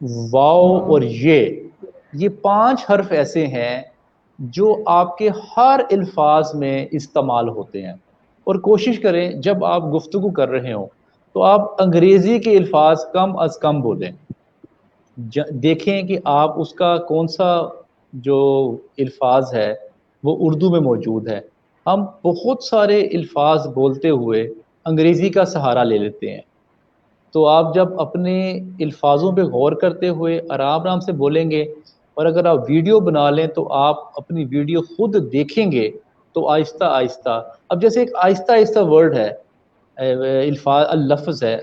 واو اور یہ 5 حرف ایسے ہیں جو آپ کے ہر الفاظ میں استعمال ہوتے ہیں. اور کوشش کریں جب آپ گفتگو کر رہے ہوں تو آپ انگریزی کے الفاظ کم از کم بولیں. دیکھیں کہ آپ اس کا کون سا جو الفاظ ہے وہ اردو میں موجود ہے. ہم بہت سارے الفاظ بولتے ہوئے انگریزی کا سہارا لے لیتے ہیں. تو آپ جب اپنے الفاظوں پہ غور کرتے ہوئے آرام آرام سے بولیں گے، اور اگر آپ ویڈیو بنا لیں تو آپ اپنی ویڈیو خود دیکھیں گے تو آہستہ آہستہ، اب جیسے ایک آہستہ آہستہ ورڈ ہے، الفاظ لفظ ہے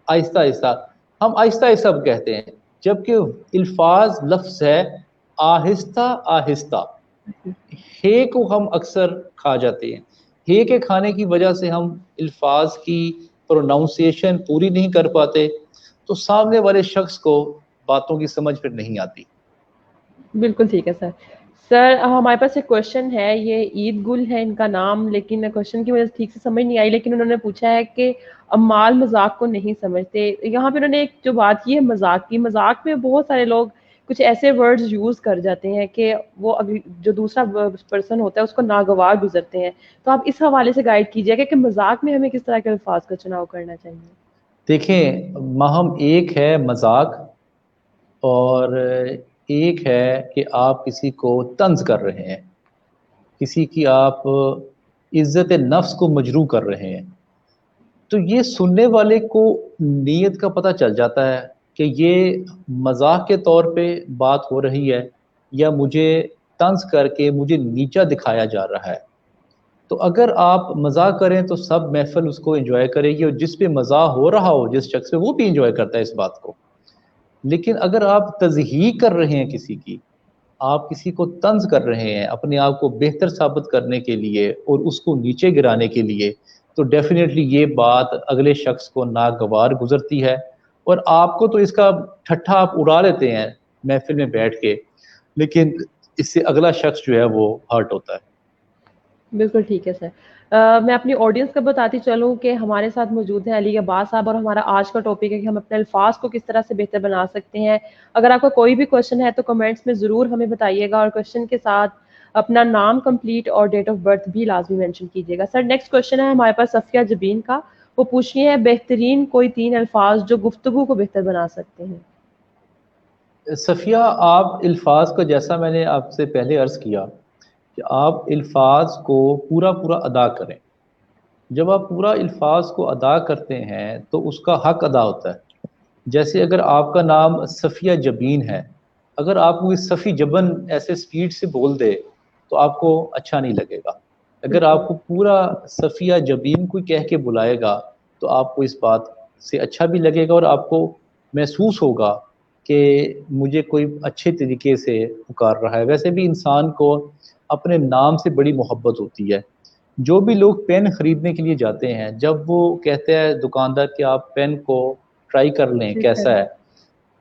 آہستہ آہستہ، ہم آہستہ آہستہ کہتے ہیں، جبکہ الفاظ لفظ ہے آہستہ آہستہ. ہے کو ہم اکثر کھا جاتے ہیں. ہے کے کھانے کی وجہ سے ہم الفاظ کی پروناؤنسیشن پوری نہیں کر پاتے، تو سامنے والے شخص کو باتوں کی سمجھ پھر نہیں آتی. بالکل ٹھیک ہے سر. سر ہمارے پاس ایک کوشچن ہے، یہ عید گل ہے ان کا نام، لیکن کوشچن کی وجہ سے ٹھیک سے سمجھ نہیں آئی، لیکن انہوں نے پوچھا ہے کہ امال مذاق کو نہیں سمجھتے. یہاں پہ انہوں نے ایک جو بات کی ہے مذاق کی، مذاق میں بہت سارے لوگ کچھ ایسے ورڈز یوز کر جاتے ہیں کہ وہ جو دوسرا پرسن ہوتا ہے اس کو ناگوار گزرتے ہیں. تو آپ اس حوالے سے گائیڈ کیجیے کہ مذاق میں ہمیں کس طرح کے الفاظ کا چناؤ کرنا چاہیے. دیکھیں ماہم، ایک ہے مذاق اور ایک ہے کہ آپ کسی کو طنز کر رہے ہیں، کسی کی آپ عزت نفس کو مجروح کر رہے ہیں. تو یہ سننے والے کو نیت کا پتہ چل جاتا ہے کہ یہ مذاق کے طور پہ بات ہو رہی ہے یا مجھے طنز کر کے مجھے نیچا دکھایا جا رہا ہے. تو اگر آپ مزاح کریں تو سب محفل اس کو انجوائے کرے گی، اور جس پہ مزاح ہو رہا ہو جس شخص پہ، وہ بھی انجوائے کرتا ہے اس بات کو. لیکن اگر آپ تضحیق کر رہے ہیں کسی کی، آپ کسی کو طنز کر رہے ہیں اپنے آپ کو بہتر ثابت کرنے کے لیے اور اس کو نیچے گرانے کے لیے، تو ڈیفینیٹلی یہ بات اگلے شخص کو ناگوار گزرتی ہے. اور آپ کو تو اس کا ٹھٹھا آپ اڑا لیتے ہیں محفل میں بیٹھ کے، لیکن اس سے اگلا شخص جو ہے وہ ہرٹ ہوتا ہے. بالکل ٹھیک ہے سر. میں اپنی آڈینس کا بتاتی چلوں کہ ہمارے ساتھ موجود ہیں علی عباس صاحب، اور ہمارا آج کا ٹاپک ہے کہ ہم اپنے الفاظ کو کس طرح سے بہتر بنا سکتے ہیں. اگر آپ کا کوئی بھی کوشچن ہے تو کمنٹس میں ضرور ہمیں بتائیے گا، اور کوشچن کے ساتھ اپنا نام کمپلیٹ اور ڈیٹ آف برتھ بھی لازمی مینشن کیجیے گا. سر نیکسٹ کوشچن ہے ہمارے پاس صفیہ جبین کا. وہ پوچھ رہی ہیں بہترین کوئی 3 الفاظ جو گفتگو کو بہتر بنا سکتے ہیں. صفیہ، آپ الفاظ کو، جیسا میں نے آپ سے پہلے عرض کیا کہ آپ الفاظ کو پورا پورا ادا کریں. جب آپ پورا الفاظ کو ادا کرتے ہیں تو اس کا حق ادا ہوتا ہے. جیسے اگر آپ کا نام صفیہ جبین ہے، اگر آپ کو صفی جبن ایسے سپیڈ سے بول دے تو آپ کو اچھا نہیں لگے گا. اگر بالکل آپ کو پورا صفیہ جبین کوئی کہہ کے بلائے گا تو آپ کو اس بات سے اچھا بھی لگے گا، اور آپ کو محسوس ہوگا کہ مجھے کوئی اچھے طریقے سے پکار رہا ہے. ویسے بھی انسان کو اپنے نام سے بڑی محبت ہوتی ہے. جو بھی لوگ پین خریدنے کے لیے جاتے ہیں، جب وہ کہتے ہیں دکاندار کہ آپ پین کو ٹرائی کر لیں کیسا ہے،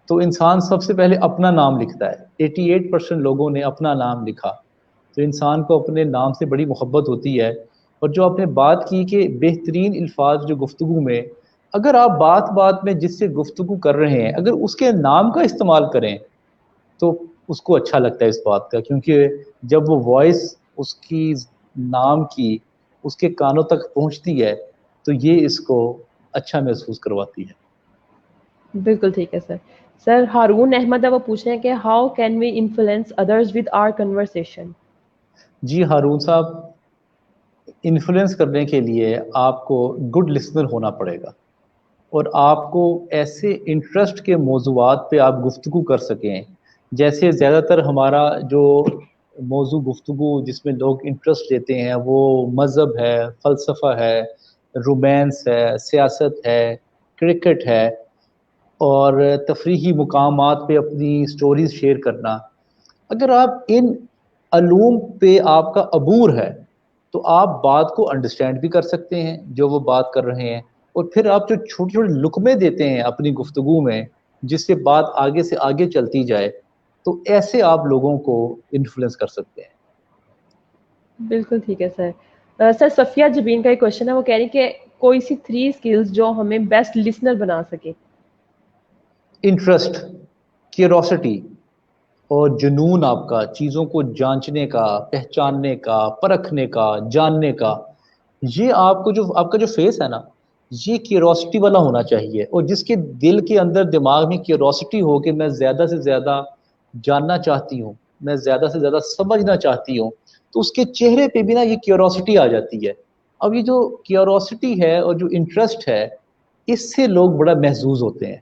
تو انسان سب سے پہلے اپنا نام لکھتا ہے. 88% لوگوں نے اپنا نام لکھا. تو انسان کو اپنے نام سے بڑی محبت ہوتی ہے. اور جو آپ نے بات کی کہ بہترین الفاظ جو گفتگو میں، اگر آپ بات بات میں جس سے گفتگو کر رہے ہیں اگر اس کے نام کا استعمال کریں تو اس کو اچھا لگتا ہے اس بات کا، کیونکہ جب وہ وائس اس کی نام کی اس کے کانوں تک پہنچتی ہے تو یہ اس کو اچھا محسوس کرواتی ہے. بالکل ٹھیک ہے سر. سر ہارون احمد ہے، وہ پوچھ رہے ہیں کہ how can we influence others with our conversation. جی ہارون صاحب، انفلوئنس کرنے کے لیے آپ کو گڈ لسنر ہونا پڑے گا، اور آپ کو ایسے انٹرسٹ کے موضوعات پہ آپ گفتگو کر سکیں. جیسے زیادہ تر ہمارا جو موضوع گفتگو جس میں لوگ انٹرسٹ لیتے ہیں وہ مذہب ہے، فلسفہ ہے، رومانس ہے، سیاست ہے، کرکٹ ہے، اور تفریحی مقامات پہ اپنی سٹوریز شیئر کرنا. اگر آپ ان علوم پہ آپ کا عبور ہے تو آپ بات کو انڈرسٹینڈ بھی کر سکتے ہیں جو وہ بات کر رہے ہیں، اور پھر آپ جو چھوٹے چھوٹے لقمے دیتے ہیں اپنی گفتگو میں جس سے بات آگے سے آگے چلتی جائے، تو ایسے آپ لوگوں کو انفلوئنس کر سکتے ہیں. بالکل ٹھیک ہے سر. سر صفیہ جبین کا ایک کوشچن ہے، وہ کہہ رہی کہ کوئی سی 3 اسکلز جو ہمیں بیسٹ لسنر بنا سکے. انٹرسٹ، کیوروسٹی اور جنون آپ کا چیزوں کو جانچنے کا، پہچاننے کا، پرکھنے کا، جاننے کا، یہ آپ کو جو آپ کا جو فیس ہے نا، یہ کیوروسٹی والا ہونا چاہیے. اور جس کے دل کے اندر دماغ میں کیوروسٹی ہو کہ میں زیادہ سے زیادہ جاننا چاہتی ہوں، میں زیادہ سے زیادہ سمجھنا چاہتی ہوں، تو اس کے چہرے پہ بھی نا یہ کیوروسٹی آ جاتی ہے. اب یہ جو کیوروسٹی ہے اور جو انٹرسٹ ہے، اس سے لوگ بڑا محظوظ ہوتے ہیں،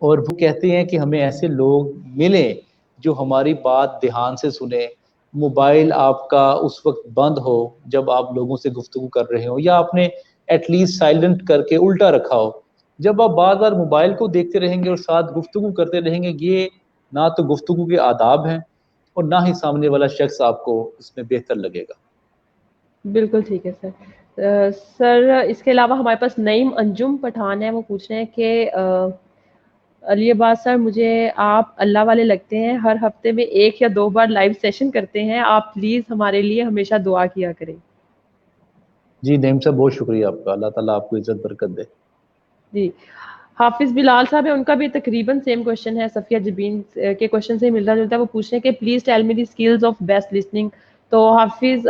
اور وہ کہتے ہیں کہ ہمیں ایسے لوگ ملیں جو ہماری بات دھیان سے سنیں. موبائل آپ کا اس وقت بند ہو جب آپ لوگوں سے گفتگو کر رہے ہو، یا آپ نے ایٹ لیسٹ سائلنٹ کر کے الٹا رکھا ہو. جب آپ بار بار موبائل کو دیکھتے رہیں گے اور ساتھ گفتگو کرتے رہیں گے، یہ نہ تو گفتگو کے آداب ہیں اور نہ ہی سامنے والا شخص آپ کو اس میں بہتر لگے گا. بالکل ٹھیک ہے سر. سر اس کے علاوہ ہمارے پاس نعیم انجم پٹھان ہے، وہ پوچھ رہے ہیں کہ علی عباس سر، مجھے آپ اللہ والے لگتے ہیں، ہر ہفتے میں 1 یا 2 بار لائیو سیشن کرتے ہیں، آپ پلیز ہمارے لیے ہمیشہ دعا کیا کریں. جی نعیم صاحب، بہت شکریہ آپ کا، اللہ تعالیٰ آپ کو عزت برکت دے. جی حافظ بلال صاحب ہے، ان کا بھی تقریباً سیم کوشچن ہے، صفیہ جبین کے کوشچن سے ملتا جلتا ہے. وہ پوچھ رہے ہیں کہ please tell me the skills of best listening. تو حافظ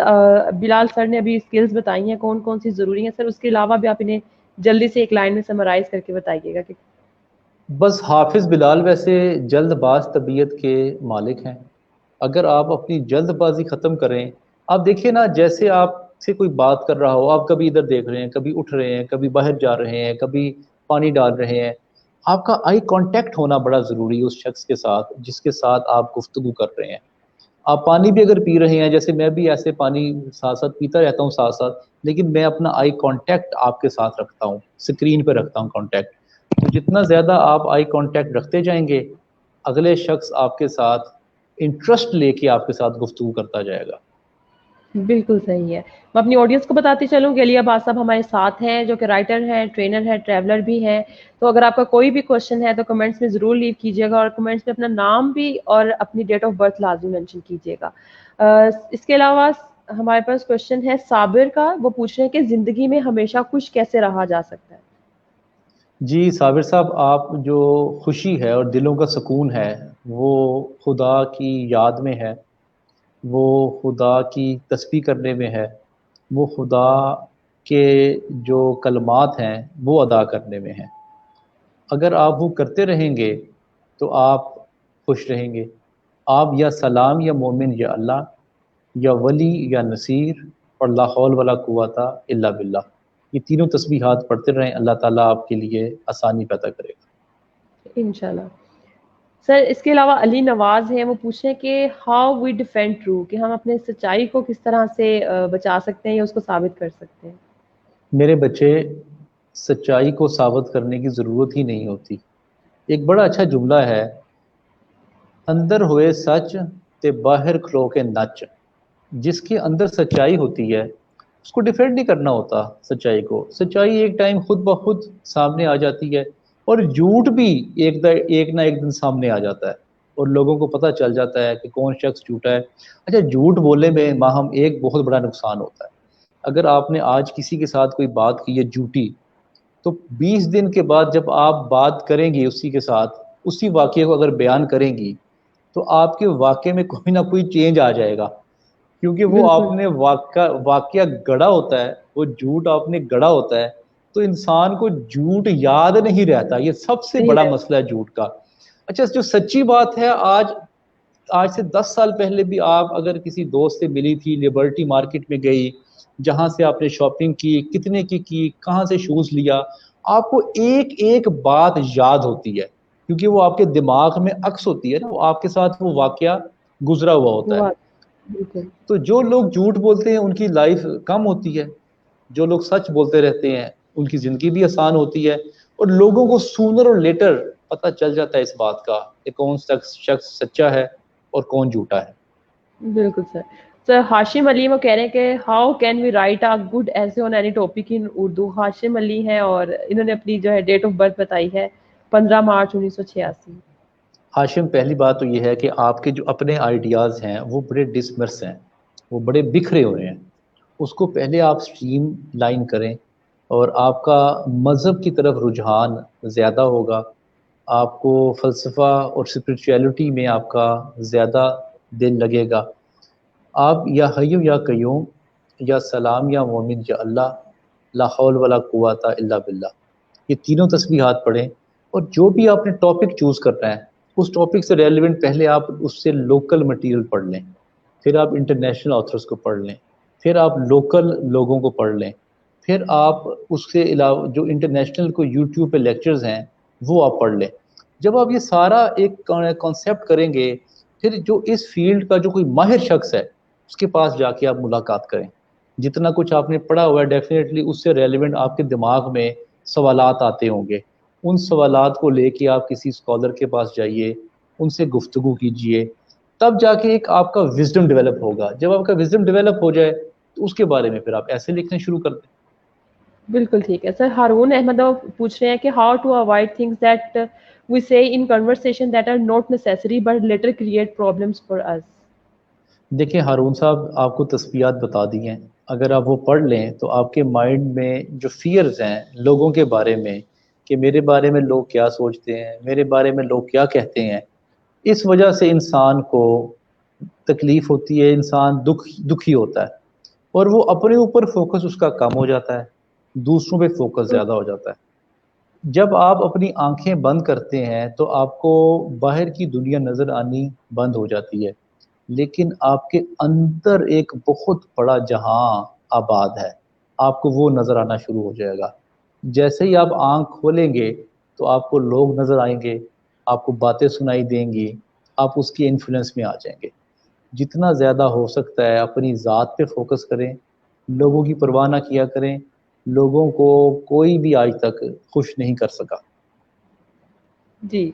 بلال سر نے ابھی اسکلز بتائی ہیں کون کون سی ضروری ہیں. سر اس کے علاوہ بھی آپ انہیں جلدی سے ایک لائن میں سمرائز کر کے بتائیے گا کہ بس حافظ بلال ویسے جلد باز طبیعت کے مالک ہیں. اگر آپ اپنی جلد بازی ختم کریں، آپ دیکھیں نا، جیسے آپ سے کوئی بات کر رہا ہو، آپ کبھی ادھر دیکھ رہے ہیں، کبھی اٹھ رہے ہیں، کبھی باہر جا رہے ہیں، کبھی پانی ڈال رہے ہیں، آپ کا آئی کانٹیکٹ ہونا بڑا ضروری ہے اس شخص کے ساتھ جس کے ساتھ آپ گفتگو کر رہے ہیں. آپ پانی بھی اگر پی رہے ہیں، جیسے میں بھی ایسے پانی ساتھ ساتھ پیتا رہتا ہوں ساتھ ساتھ، لیکن میں اپنا آئی کانٹیکٹ آپ کے ساتھ رکھتا ہوں، اسکرین پہ رکھتا ہوں کانٹیکٹ. تو جتنا زیادہ آپ آئی کانٹیکٹ رکھتے جائیں گے، اگلے شخص آپ کے ساتھ انٹرسٹ لے کے آپ کے ساتھ گفتگو کرتا جائے گا. بالکل صحیح ہے. میں اپنی آڈینس کو بتاتی چلوں کہ علی عباس صاحب ہمارے ساتھ ہیں، جو کہ رائٹر ہیں، ٹرینر ہے، ٹریولر بھی ہیں. تو اگر آپ کا کوئی بھی کوشچن ہے تو کمنٹس میں ضرور لیو کیجیے گا، اور کمنٹس میں اپنا نام بھی اور اپنی ڈیٹ آف برتھ لازمی مینشن کیجیے گا. اس کے علاوہ ہمارے پاس کوشچن ہے صابر کا. وہ پوچھ رہے ہیں کہ زندگی میں ہمیشہ خوش کیسے رہا جا سکتا ہے؟ جی صابر صاحب، آپ جو خوشی ہے اور دلوں کا سکون ہے، وہ خدا کی یاد میں ہے، وہ خدا کی تسبیح کرنے میں ہے، وہ خدا کے جو کلمات ہیں وہ ادا کرنے میں ہیں. اگر آپ وہ کرتے رہیں گے تو آپ خوش رہیں گے. آپ یا سلام یا مومن یا اللہ، یا ولی یا نصیر، اور لا حول ولا قوت الا باللہ، یہ تینوں تسبیحات پڑھتے رہیں، اللہ تعالیٰ آپ کے لیے آسانی پیدا کرے گا. انشاءاللہ. سر اس کے علاوہ علی نواز ہیں، وہ پوچھ رہے ہیں کہ ہاؤ وی ڈیفینڈ ٹرو، کہ ہم اپنے سچائی کو کس طرح سے بچا سکتے ہیں یا اس کو ثابت کر سکتے ہیں. میرے بچے، سچائی کو ثابت کرنے کی ضرورت ہی نہیں ہوتی. ایک بڑا اچھا جملہ ہے، اندر ہوئے سچ تے باہر کھلو کے نچ. جس کے اندر سچائی ہوتی ہے اس کو ڈیفینڈ نہیں کرنا ہوتا. سچائی کو، سچائی ایک ٹائم خود بخود سامنے آ جاتی ہے، اور جھوٹ بھی ایک نہ ایک دن سامنے آ جاتا ہے، اور لوگوں کو پتہ چل جاتا ہے کہ کون شخص جھوٹا ہے. اچھا، جھوٹ بولنے میں ماہم ایک بہت بڑا نقصان ہوتا ہے. اگر آپ نے آج کسی کے ساتھ کوئی بات کی ہے جھوٹی، تو 20 دن کے بعد جب آپ بات کریں گی اسی کے ساتھ، اسی واقعے کو اگر بیان کریں گی، تو آپ کے واقعے میں کوئی نہ کوئی چینج آ جائے گا، کیونکہ وہ بالکل آپ نے واقعہ گڑا ہوتا ہے، وہ جھوٹ آپ نے گڑا ہوتا ہے. تو انسان کو جھوٹ یاد نہیں رہتا، یہ سب سے نہیں بڑا رہتا. مسئلہ ہے جھوٹ کا. اچھا، جو سچی بات ہے، آج سے 10 سال پہلے بھی آپ اگر کسی دوست سے ملی تھی، لبرٹی مارکیٹ میں گئی، جہاں سے آپ نے شاپنگ کی، کتنے کی کہاں سے شوز لیا، آپ کو ایک ایک بات یاد ہوتی ہے، کیونکہ وہ آپ کے دماغ میں عکس ہوتی ہے نا، وہ آپ کے ساتھ وہ واقعہ گزرا ہوا ہوتا ہے. بالکل تو جو لوگ جھوٹ بولتے ہیں ان کی لائف کم ہوتی ہے، جو لوگ سچ بولتے رہتے ہیں ان کی زندگی بھی آسان ہوتی ہے، اور لوگوں کو سونر اور لیٹر پتہ چل جاتا ہے اس بات کا کہ کون شخص سچا ہے اور کون جھوٹا ہے. بالکل سر. سر ہاشم علی وہ کہہ رہے ہیں کہ how can we write a good essay on any topic in Urdu. Hashim Ali ہیں اور انہوں نے اپنی جو ہے ڈیٹ آف برتھ بتائی ہے 15 مارچ 1986. ہاشم، پہلی بات تو یہ ہے کہ آپ کے جو اپنے آئیڈیاز ہیں وہ بڑے ڈسمرس ہیں، وہ بڑے بکھرے ہوئے ہیں. اس کو پہلے آپ سٹریم لائن کریں، اور آپ کا مذہب کی طرف رجحان زیادہ ہوگا. آپ کو فلسفہ اور اسپرچویلٹی میں آپ کا زیادہ دل لگے گا. آپ یا حی یا قیوم یا سلام یا مومن یا اللہ لا حول ولا قوت الا باللہ، یہ تینوں تسبیحات پڑھیں. اور جو بھی آپ نے ٹاپک چوز کرنا ہے اس ٹاپک سے ریلیونٹ پہلے آپ اس سے لوکل مٹیریل پڑھ لیں، پھر آپ انٹرنیشنل آتھرس کو پڑھ لیں، پھر آپ لوکل لوگوں کو پڑھ لیں، پھر آپ اس کے علاوہ جو انٹرنیشنل کو یوٹیوب پہ لیکچرز ہیں وہ آپ پڑھ لیں. جب آپ یہ سارا ایک کانسیپٹ کریں گے، پھر جو اس فیلڈ کا جو کوئی ماہر شخص ہے اس کے پاس جا کے آپ ملاقات کریں. جتنا کچھ آپ نے پڑھا ہوا ہے ڈیفینیٹلی اس سے ریلیونٹ آپ کے دماغ میں سوالات آتے ہوں گے. ان سوالات کو لے کے آپ کسی اسکالر کے پاس جائیے، ان سے گفتگو کیجئے، تب جا کے ایک آپ کا وزڈم ڈیولپ ہوگا. جب آپ کا وزڈم ڈیولپ ہو جائے تو اس کے بارے میں پھر آپ ایسے لکھنے شروع کر دیں. بالکل ٹھیک ہے سر. ہارون احمد پوچھ رہے ہیں کہ how to avoid things that we say in conversation that are not necessary but later create problems for us. دیکھیں ہارون صاحب، آپ کو تسبیحات بتا دی ہیں، اگر آپ وہ پڑھ لیں تو آپ کے مائنڈ میں جو فیئرز ہیں لوگوں کے بارے میں کہ میرے بارے میں لوگ کیا سوچتے ہیں، میرے بارے میں لوگ کیا کہتے ہیں، اس وجہ سے انسان کو تکلیف ہوتی ہے، انسان دکھی ہوتا ہے، اور وہ اپنے اوپر فوکس اس کا کم ہو جاتا ہے، دوسروں پہ فوکس زیادہ ہو جاتا ہے. جب آپ اپنی آنکھیں بند کرتے ہیں تو آپ کو باہر کی دنیا نظر آنی بند ہو جاتی ہے، لیکن آپ کے اندر ایک بہت بڑا جہاں آباد ہے، آپ کو وہ نظر آنا شروع ہو جائے گا. جیسے ہی آپ آنکھ کھولیں گے تو آپ کو لوگ نظر آئیں گے، آپ کو باتیں سنائی دیں گی، آپ اس کے انفلوئنس میں آ جائیں گے. جتنا زیادہ ہو سکتا ہے اپنی ذات پہ فوکس کریں، لوگوں کی پرواہ نہ کیا کریں. لوگوں کو کوئی بھی آج تک خوش نہیں کر سکا. جی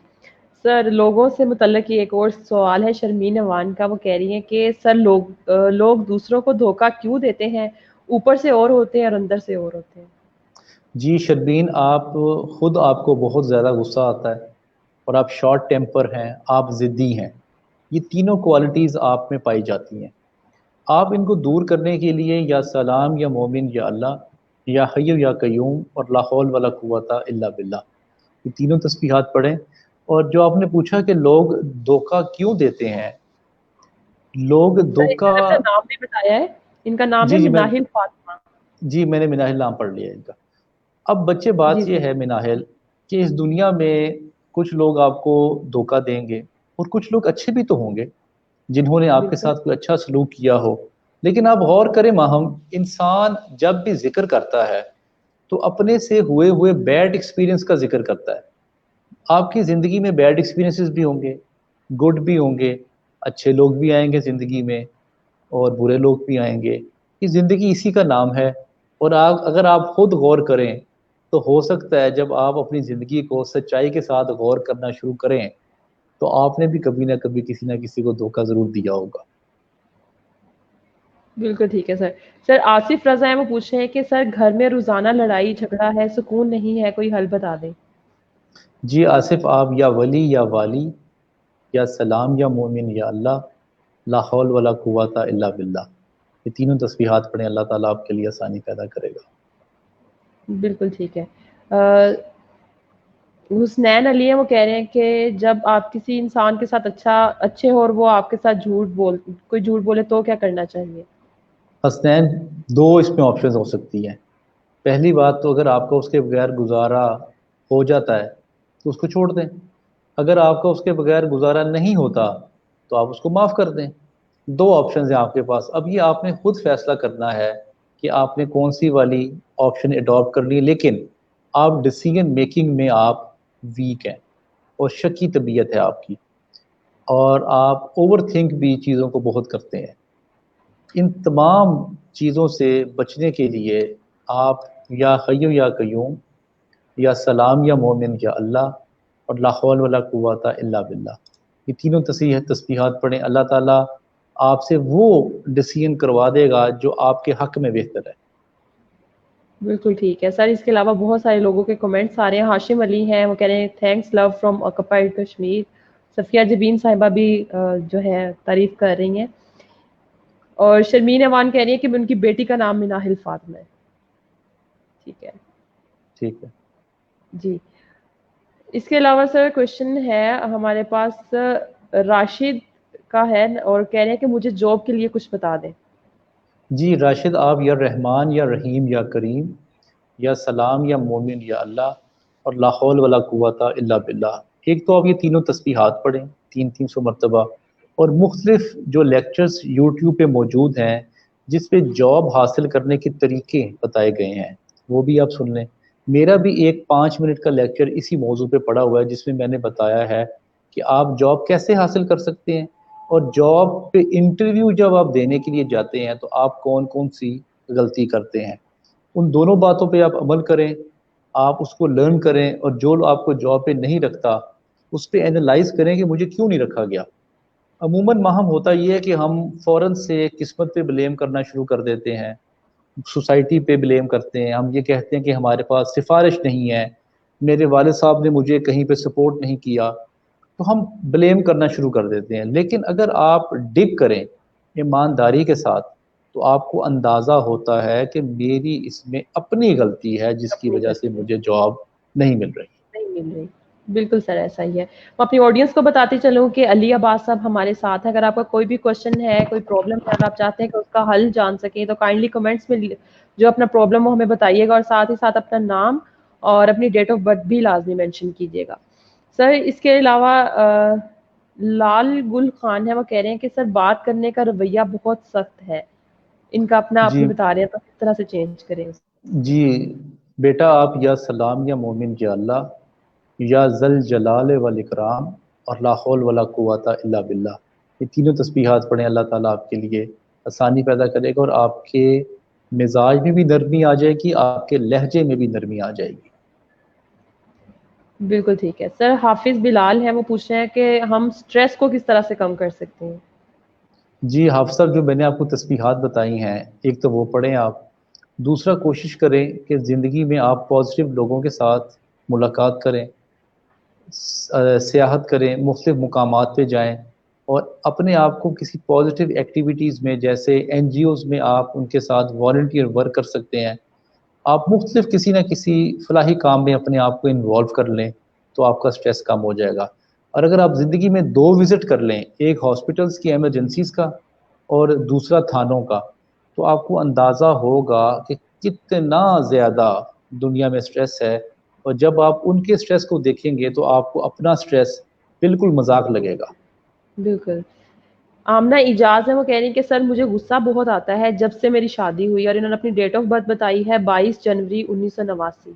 سر، لوگوں سے متعلق ایک اور سوال ہے شرمین اوان کا. وہ کہہ رہی ہیں کہ سر لوگ دوسروں کو دھوکہ کیوں دیتے ہیں؟ اوپر سے اور ہوتے ہیں اور اندر سے اور ہوتے ہیں. جی شربین، آپ خود آپ کو بہت زیادہ غصہ آتا ہے، اور آپ شارٹ ٹیمپر ہیں، آپ ضدی ہیں. یہ تینوں کوالٹیز آپ میں پائی جاتی ہیں. آپ ان کو دور کرنے کے لیے یا سلام یا مومن یا اللہ یا حی یا قیوم اور لا حول ولا قوت الا باللہ، یہ تینوں تسبیحات پڑھیں. اور جو آپ نے پوچھا کہ لوگ دھوکہ کیوں دیتے ہیں، لوگ سر دھوکہ، انہوں نے اپنا نام بھی بتایا ہے، ان کا نام ہے جی مناہل فاطمہ. میں نے مناہل نام پڑھ لیا ان کا. اب بچے جی بات یہ سر. ہے مناہل کہ اس دنیا میں کچھ لوگ آپ کو دھوکہ دیں گے، اور کچھ لوگ اچھے بھی تو ہوں گے جنہوں نے آپ کے بالکل ساتھ کوئی اچھا سلوک کیا ہو. لیکن آپ غور کریں ماہم، انسان جب بھی ذکر کرتا ہے تو اپنے سے ہوئے ہوئے بیڈ ایکسپیرینس کا ذکر کرتا ہے. آپ کی زندگی میں بیڈ ایکسپیرینسز بھی ہوں گے، گڈ بھی ہوں گے، اچھے لوگ بھی آئیں گے زندگی میں اور برے لوگ بھی آئیں گے. یہ زندگی اسی کا نام ہے. اور اگر آپ خود غور کریں تو ہو سکتا ہے جب آپ اپنی زندگی کو سچائی کے ساتھ غور کرنا شروع کریں تو آپ نے بھی کبھی نہ کبھی کسی نہ کسی کو دھوکہ ضرور دیا ہوگا. بالکل ٹھیک ہے سر. سر آصف رضا ہیں، وہ پوچھ رہے ہیں کہ سر گھر میں روزانہ لڑائی جھگڑا ہے، سکون نہیں ہے، کوئی حل بتا دیں. جی آصف، آپ یا ولی یا والی یا سلام یا مومن یا اللہ لا حول ولا قوت الا باللہ، یہ تینوں تسبیحات پڑھیں، اللہ تعالیٰ آپ کے لیے آسانی پیدا کرے گا. بالکل ٹھیک ہے. حسنین علی ہیں، وہ کہہ رہے ہیں کہ جب آپ کسی انسان کے ساتھ اچھے ہو اور وہ آپ کے ساتھ کوئی جھوٹ بولے تو کیا کرنا چاہیے؟ حسنین، دو اس میں آپشنز ہو سکتی ہیں. پہلی بات تو اگر آپ کا اس کے بغیر گزارا ہو جاتا ہے تو اس کو چھوڑ دیں. اگر آپ کا اس کے بغیر گزارا نہیں ہوتا تو آپ اس کو معاف کر دیں. دو آپشنز ہیں آپ کے پاس. اب یہ آپ نے خود فیصلہ کرنا ہے کہ آپ نے کون سی والی آپشن اڈاپٹ کرنی ہے. لیکن آپ ڈیسیژن میکنگ میں آپ ویک ہیں اور شکی طبیعت ہے آپ کی، اور آپ اوور تھنک بھی چیزوں کو بہت کرتے ہیں. ان تمام چیزوں سے بچنے کے لیے آپ یا حی یا قیوم یا سلام یا مومن یا اللہ اور لا حول ولا قوت الا باللہ، یہ تینوں تسبیحات پڑھیں. اللہ تعالیٰ آپ سے وہ ڈیسیژن کروا دے گا جو آپ کے حق میں بہتر ہے. بالکل ٹھیک ہے سر. اس کے علاوہ بہت سارے لوگوں کے کمنٹس آ رہے ہیں. ہاشم علی ہیں، وہ کہہ رہے ہیں thanks love from occupied Kashmir. Safia Jabeen Sahiba بھی جو ہے تعریف کر رہی ہیں. اور شرمین اوان کہہ رہی ہیں کہ ان کی بیٹی کا نام مناہل فاطمہ ہے. ٹھیک ہے ٹھیک ہے. جی. اس کے علاوہ سر کوشچن ہے ہمارے پاس راشد کا ہے اور کہہ رہے ہیں کہ مجھے جاب کے لیے کچھ بتا دیں. جی راشد، آپ یا رحمان یا رحیم یا کریم یا سلام یا مومن یا اللہ اور لا حول ولا قوت الا باللہ، ایک تو آپ یہ تینوں تسبیحات پڑھیں 300 مرتبہ، اور مختلف جو لیکچرز یوٹیوب پہ موجود ہیں جس پہ جاب حاصل کرنے کے طریقے بتائے گئے ہیں وہ بھی آپ سن لیں. میرا بھی ایک 5 منٹ کا لیکچر اسی موضوع پہ پڑا ہوا ہے جس میں میں نے بتایا ہے کہ آپ جاب کیسے حاصل کر سکتے ہیں، اور جاب پہ انٹرویو جب آپ دینے کے لیے جاتے ہیں تو آپ کون کون سی غلطی کرتے ہیں. ان دونوں باتوں پہ آپ عمل کریں، آپ اس کو لرن کریں، اور جو آپ کو جاب پہ نہیں رکھتا اس پہ اینالائز کریں کہ مجھے کیوں نہیں رکھا گیا. عموماً ماہم ہوتا یہ ہے کہ ہم فوراً سے قسمت پہ بلیم کرنا شروع کر دیتے ہیں، سوسائٹی پہ بلیم کرتے ہیں، ہم یہ کہتے ہیں کہ ہمارے پاس سفارش نہیں ہے، میرے والد صاحب نے مجھے کہیں پہ سپورٹ نہیں کیا، تو ہم بلیم کرنا شروع کر دیتے ہیں. لیکن اگر آپ ڈگ کریں ایمانداری کے ساتھ تو آپ کو اندازہ ہوتا ہے کہ میری اس میں اپنی غلطی ہے جس کی اپنی وجہ سے غلطی مجھے جاب نہیں مل رہی. نہیں مل رہی. بالکل سر ایسا ہی ہے. میں اپنی آڈینس کو بتاتی چلوں کہ علی عباس صاحب ہمارے ساتھ ہیں. اگر آپ کا کوئی بھی کوشچن ہے، کوئی پرابلم ہے، اگر آپ چاہتے ہیں کہ اس کا حل جان سکیں تو کائنڈلی کمنٹس میں جو اپنا پرابلم وہ ہمیں بتائیے گا، اور ساتھ ہی ساتھ اپنا نام اور اپنی ڈیٹ آف برتھ بھی لازمی مینشن کیجیے گا. سر اس کے علاوہ لال گل خان ہے، وہ کہہ رہے ہیں کہ سر بات کرنے کا رویہ بہت سخت ہے. ان کا اپنا آپ جی ہی بتا رہے ہیں تو کس طرح سے چینج کریں اس جی بیٹا، آپ یا سلام یا مومن یا اللہ یا ذل جلال والاکرام اور لا حول ولا قوت الا باللہ، یہ تینوں تسبیحات پڑھیں. اللہ تعالیٰ آپ کے لیے آسانی پیدا کرے گا، اور آپ کے مزاج میں بھی نرمی آ جائے گی، آپ کے لہجے میں بھی نرمی آ جائے گی. بالکل ٹھیک ہے. سر حافظ بلال ہیں، وہ پوچھ رہے ہیں کہ ہم سٹریس کو کس طرح سے کم کر سکتے ہیں. جی حافظ صاحب، جو میں نے آپ کو تسبیحات بتائی ہیں ایک تو وہ پڑھیں آپ. دوسرا کوشش کریں کہ زندگی میں آپ پازیٹیو لوگوں کے ساتھ ملاقات کریں، سیاحت کریں، مختلف مقامات پہ جائیں، اور اپنے آپ کو کسی پازیٹیو ایکٹیویٹیز میں جیسے این جی اوز میں آپ ان کے ساتھ والنٹیئر ورک کر سکتے ہیں. آپ مختلف کسی نہ کسی فلاحی کام میں اپنے آپ کو انوالو کر لیں تو آپ کا سٹریس کم ہو جائے گا. اور اگر آپ زندگی میں 2 وزٹ کر لیں، ایک ہاسپٹلس کی ایمرجنسیز کا اور دوسرا تھانوں کا، تو آپ کو اندازہ ہوگا کہ کتنا زیادہ دنیا میں سٹریس ہے. اور جب آپ ان کے سٹریس کو دیکھیں گے تو آپ کو اپنا سٹریس بالکل مذاق لگے گا. بالکل. آمنہ اجاز ہے، وہ کہہ رہی ہیں کہ سر مجھے غصہ بہت آتا ہے جب سے میری شادی ہوئی، اور انہوں نے اپنی ڈیٹ آف برتھ بتائی ہے 22 جنوری 1989.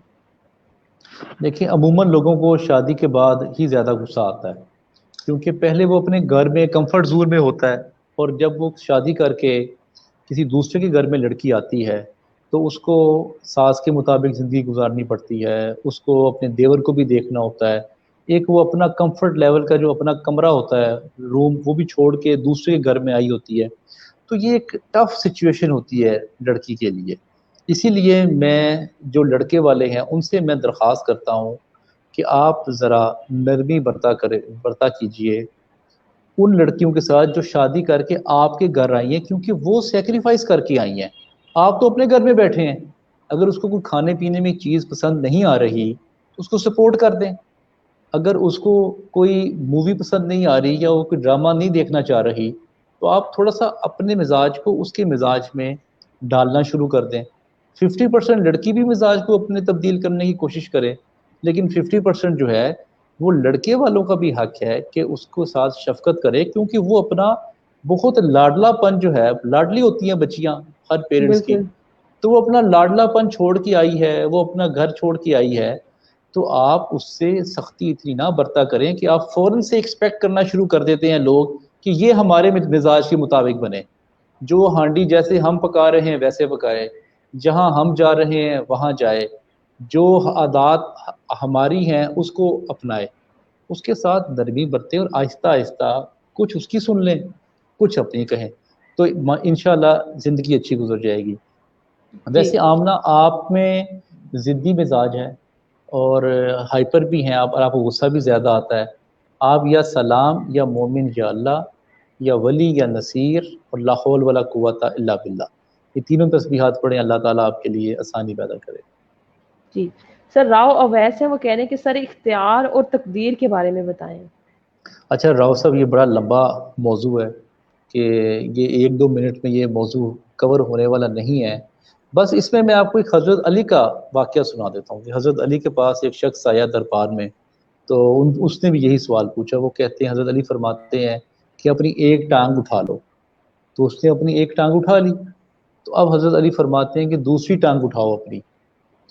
دیکھیں عموماً لوگوں کو شادی کے بعد ہی زیادہ غصہ آتا ہے، کیونکہ پہلے وہ اپنے گھر میں کمفرٹ زون میں ہوتا ہے، اور جب وہ شادی کر کے کسی دوسرے کے گھر میں لڑکی آتی ہے تو اس کو ساس کے مطابق زندگی گزارنی پڑتی ہے، اس کو اپنے دیور کو بھی دیکھنا ہوتا ہے. ایک وہ اپنا کمفرٹ لیول کا جو اپنا کمرہ ہوتا ہے، روم، وہ بھی چھوڑ کے دوسرے کے گھر میں آئی ہوتی ہے. تو یہ ایک ٹف سچویشن ہوتی ہے لڑکی کے لیے. اسی لیے میں جو لڑکے والے ہیں ان سے میں درخواست کرتا ہوں کہ آپ ذرا نرمی برتا کیجئے ان لڑکیوں کے ساتھ جو شادی کر کے آپ کے گھر آئی ہیں، کیونکہ وہ سیکریفائس کر کے آئی ہیں. آپ تو اپنے گھر میں بیٹھے ہیں، اگر اس کو کوئی کھانے پینے میں چیز پسند نہیں آ رہی تو اس کو سپورٹ کر دیں. اگر اس کو کوئی مووی پسند نہیں آ رہی یا وہ کوئی ڈرامہ نہیں دیکھنا چاہ رہی تو آپ تھوڑا سا اپنے مزاج کو اس کے مزاج میں ڈالنا شروع کر دیں. 50% لڑکی بھی مزاج کو اپنے تبدیل کرنے کی کوشش کرے، لیکن 50% جو ہے وہ لڑکے والوں کا بھی حق ہے کہ اس کو ساتھ شفقت کرے، کیونکہ وہ اپنا بہت لاڈلا پن جو ہے، لاڈلی ہوتی ہیں بچیاں ہر سے. پیرنٹس کی، بالکل. تو وہ اپنا لاڈلا پن چھوڑ کے آئی ہے، وہ اپنا گھر چھوڑ کے آئی ہے. تو آپ اس سے سختی اتنی نہ برتا کریں کہ آپ فوراً سے ایکسپیکٹ کرنا شروع کر دیتے ہیں لوگ کہ یہ ہمارے مزاج کے مطابق بنے، جو ہانڈی جیسے ہم پکا رہے ہیں ویسے پکائے، جہاں ہم جا رہے ہیں وہاں جائے، جو عادات ہماری ہیں اس کو اپنائے. اس کے ساتھ نرمی برتے اور آہستہ آہستہ کچھ اس کی سن لیں، کچھ اپنی کہیں، تو انشاءاللہ زندگی اچھی گزر جائے گی. جی. ویسے آمنہ آپ میں ضدی مزاج ہے اور ہائپر بھی ہیں آپ، اور آپ کو غصہ بھی زیادہ آتا ہے. آپ یا سلام یا مومن یا اللہ یا ولی یا نصیر اور لا حول ولا قوت الا باللہ، یہ تینوں تسبیحات پڑھیں. اللہ تعالیٰ آپ کے لیے آسانی پیدا کرے. جی سر راؤ اویس ہیں، وہ کہہ رہے ہیں کہ سر اختیار اور تقدیر کے بارے میں بتائیں۔ اچھا راؤ صاحب، یہ بڑا لمبا موضوع ہے کہ یہ 1-2 منٹ میں یہ موضوع کور ہونے والا نہیں ہے. بس اس میں آپ کو ایک حضرت علی کا واقعہ سنا دیتا ہوں کہ حضرت علی کے پاس ایک شخص آیا دربار میں، تو اس نے بھی یہی سوال پوچھا. وہ کہتے ہیں، حضرت علی فرماتے ہیں کہ اپنی ایک ٹانگ اٹھا لو. تو اس نے اپنی ایک ٹانگ اٹھا لی. تو اب حضرت علی فرماتے ہیں کہ دوسری ٹانگ اٹھاؤ اپنی.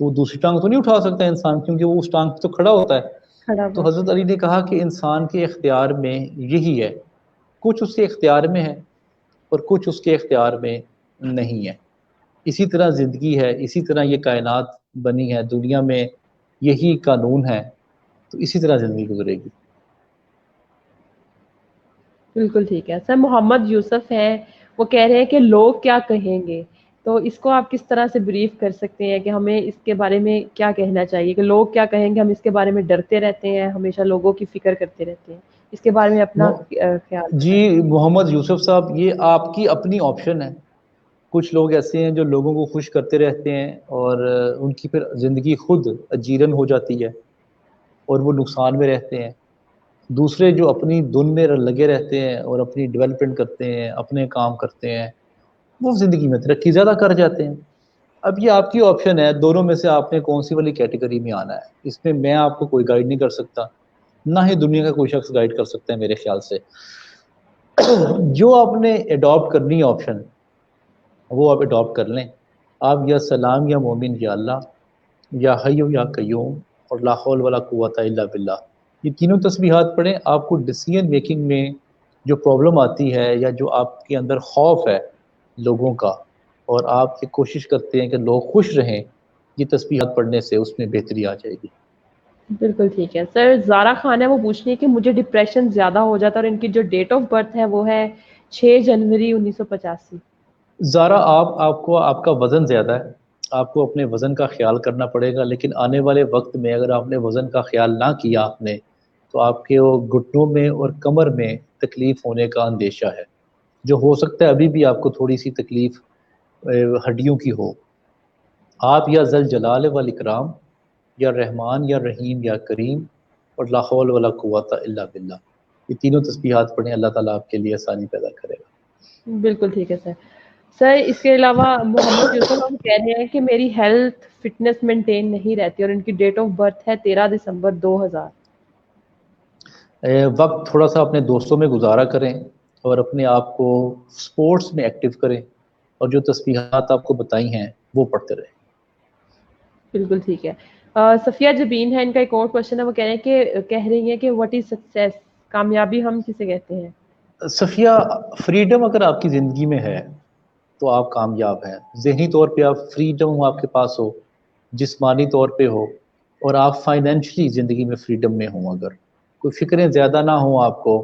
تو وہ دوسری ٹانگ تو نہیں اٹھا سکتا انسان، کیونکہ وہ اس ٹانگ پہ تو کھڑا ہوتا ہے. کھڑا تو ہوا۔ حضرت علی نے کہا کہ انسان کے اختیار میں یہی ہے، کچھ اس کے اختیار میں ہے اور کچھ اس کے اختیار میں نہیں ہے. اسی طرح زندگی ہے، اسی طرح یہ کائنات بنی ہے، دنیا میں یہی قانون ہے، تو اسی طرح زندگی گزرے گی. بالکل ٹھیک ہے سر. محمد یوسف ہیں، وہ کہہ رہے ہیں کہ لوگ کیا کہیں گے، تو اس کو آپ کس طرح سے بریف کر سکتے ہیں کہ ہمیں اس کے بارے میں کیا کہنا چاہیے کہ لوگ کیا کہیں گے؟ ہم اس کے بارے میں ڈرتے رہتے ہیں، ہمیشہ لوگوں کی فکر کرتے رہتے ہیں. اس کے بارے میں اپنا خیال جی بتائیں. محمد یوسف صاحب، یہ آپ کی اپنی آپشن ہے. کچھ لوگ ایسے ہیں جو لوگوں کو خوش کرتے رہتے ہیں اور ان کی پھر زندگی خود اجیرن ہو جاتی ہے اور وہ نقصان میں رہتے ہیں. دوسرے جو اپنی دن میں لگے رہتے ہیں اور اپنی ڈیولپمنٹ کرتے ہیں، اپنے کام کرتے ہیں، وہ زندگی میں ترقی زیادہ کر جاتے ہیں. اب یہ آپ کی آپشن ہے، دونوں میں سے آپ نے کون سی والی کیٹیگری میں آنا ہے. اس میں میں آپ کو کوئی گائیڈ نہیں کر سکتا، نہ ہی دنیا کا کوئی شخص گائیڈ کر سکتا ہے میرے خیال سے. جو آپ نے اڈاپٹ کرنی ہے آپشن، وہ آپ اڈاپٹ کر لیں. آپ یا سلام یا مومن یا اللہ یا حی یا قیوم اور لا حول ولا قوت الا باللہ، یہ تینوں تسبیحات پڑھیں. آپ کو ڈیسیژن میکنگ میں جو پرابلم آتی ہے یا جو آپ کے اندر خوف ہے لوگوں کا، اور آپ یہ کوشش کرتے ہیں کہ لوگ خوش رہیں، یہ تسبیحات پڑھنے سے اس میں بہتری آ جائے گی. بالکل ٹھیک ہے سر. زارا خان ہے، وہ پوچھ رہی ہے کہ مجھے ڈپریشن زیادہ ہو جاتا ہے اور ان کی جو ڈیٹ آف برتھ ہے وہ ہے 6 جنوری 1985. زارا، آپ کو آپ کا وزن زیادہ ہے، آپ کو اپنے وزن کا خیال کرنا پڑے گا. لیکن آنے والے وقت میں اگر آپ نے وزن کا خیال نہ کیا آپ نے، تو آپ کے وہ گھٹنوں میں اور کمر میں تکلیف ہونے کا اندیشہ ہے، جو ہو سکتا ہے ابھی بھی آپ کو تھوڑی سی تکلیف ہڈیوں کی ہو. آپ یا ذل جلال والاکرام یا رحمان یا رحیم یا کریم اور لا حول ولا قوت الا باللہ، یہ تینوں تسبیحات پڑھیں، اللہ تعالیٰ آپ کے لیے آسانی پیدا کرے گا. بالکل ٹھیک ہے سر. سر اس کے علاوہ محمد یوسف ہم کہہ رہے ہیں کہ میری ہیلتھ فٹنس مینٹین نہیں رہتی اور ان کی ڈیٹ آف برتھ ہے 13 دسمبر 2000. وقت تھوڑا سا اپنے دوستوں میں گزارا کریں اور اپنے آپ کو سپورٹس میں ایکٹیو کریں، اور جو تسبیحات آپ کو بتائی ہیں وہ پڑھتے رہیں. بالکل ٹھیک ہے. صفیہ جبین ہے، ان کا ایک اور کوشچن ہے، وہ کہہ رہی ہیں کہ واٹ از سکسیس، کامیابی ہم کسے کہتے ہیں؟ صفیہ، فریڈم اگر آپ کی زندگی میں ہے تو آپ کامیاب ہیں. ذہنی طور پہ آپ فریڈم آپ کے پاس ہو، جسمانی طور پہ ہو، اور آپ فائنینشلی زندگی میں فریڈم میں ہوں، اگر کوئی فکریں زیادہ نہ ہوں آپ کو،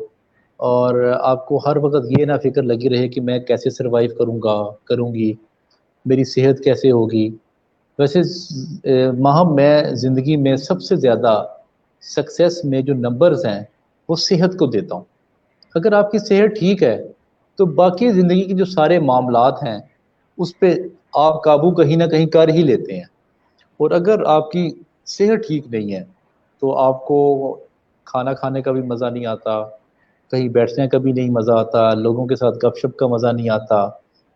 اور آپ کو ہر وقت یہ نہ فکر لگی رہے کہ میں کیسے سروائیو کروں گی، میری صحت کیسے ہوگی. ویسے ماہم، میں زندگی میں سب سے زیادہ سکسیس میں جو نمبرز ہیں وہ صحت کو دیتا ہوں. اگر آپ کی صحت ٹھیک ہے تو باقی زندگی کے جو سارے معاملات ہیں اس پہ آپ قابو کہیں نہ کہیں کر ہی لیتے ہیں. اور اگر آپ کی صحت ٹھیک نہیں ہے تو آپ کو کھانا کھانے کا بھی مزہ نہیں آتا، کہیں بیٹھنے کا بھی نہیں مزہ آتا، لوگوں کے ساتھ گپ شپ کا مزہ نہیں آتا،